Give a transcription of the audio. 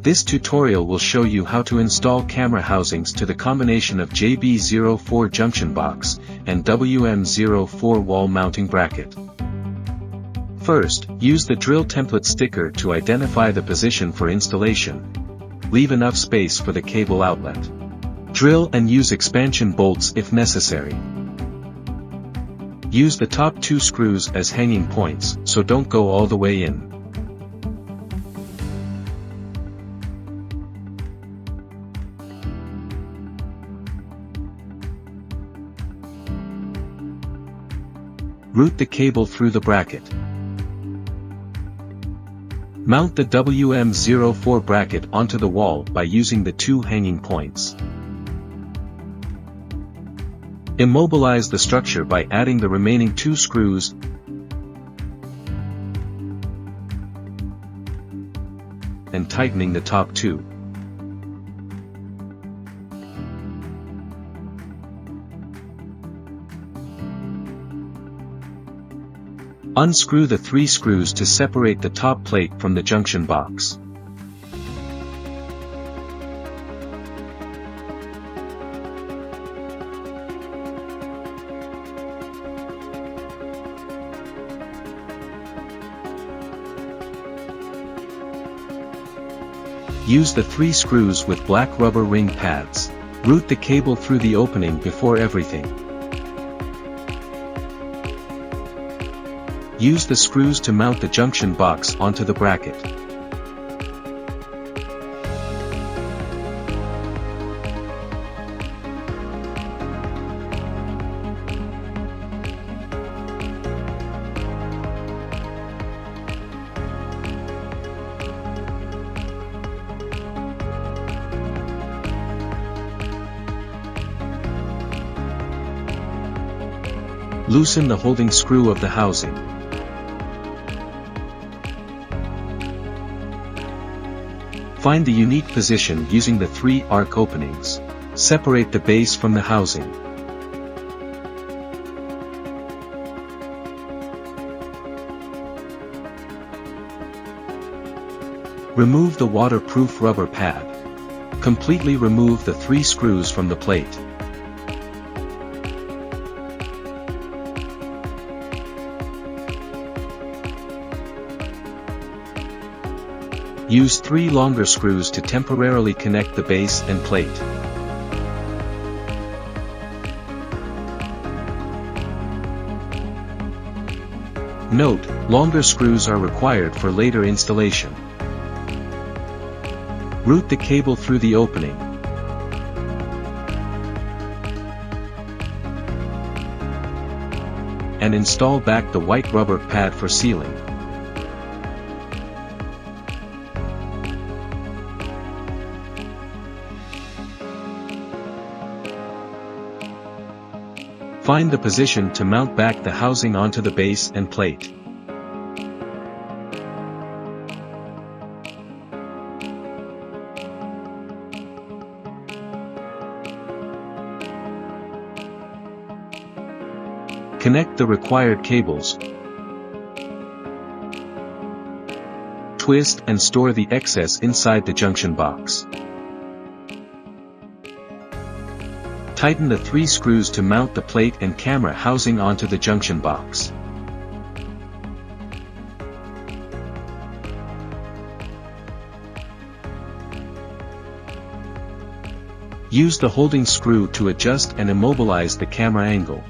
This tutorial will show you how to install camera housings to the combination of JB04 junction box and WM04 wall mounting bracket. First, use the drill template sticker to identify the position for installation. Leave enough space for the cable outlet. Drill and use expansion bolts if necessary. Use the top 2 screws as hanging points, so don't go all the way in. Route the cable through the bracket. Mount the WM04 bracket onto the wall by using the 2 hanging points. Immobilize the structure by adding the remaining 2 screws and tightening the top 2. Unscrew the 3 screws to separate the top plate from the junction box. Use the 3 screws with black rubber ring pads. Route the cable through the opening before everything. Use the screws to mount the junction box onto the bracket. Loosen the holding screw of the housing. Find the unique position using the 3 arc openings. Separate the base from the housing. Remove the waterproof rubber pad. Completely remove the 3 screws from the plate. Use 3 longer screws to temporarily connect the base and plate. Note, longer screws are required for later installation. Route the cable through the opening. And install back the white rubber pad for sealing. Find the position to mount back the housing onto the base and plate. Connect the required cables. Twist and store the excess inside the junction box. Tighten the 3 screws to mount the plate and camera housing onto the junction box. Use the holding screw to adjust and immobilize the camera angle.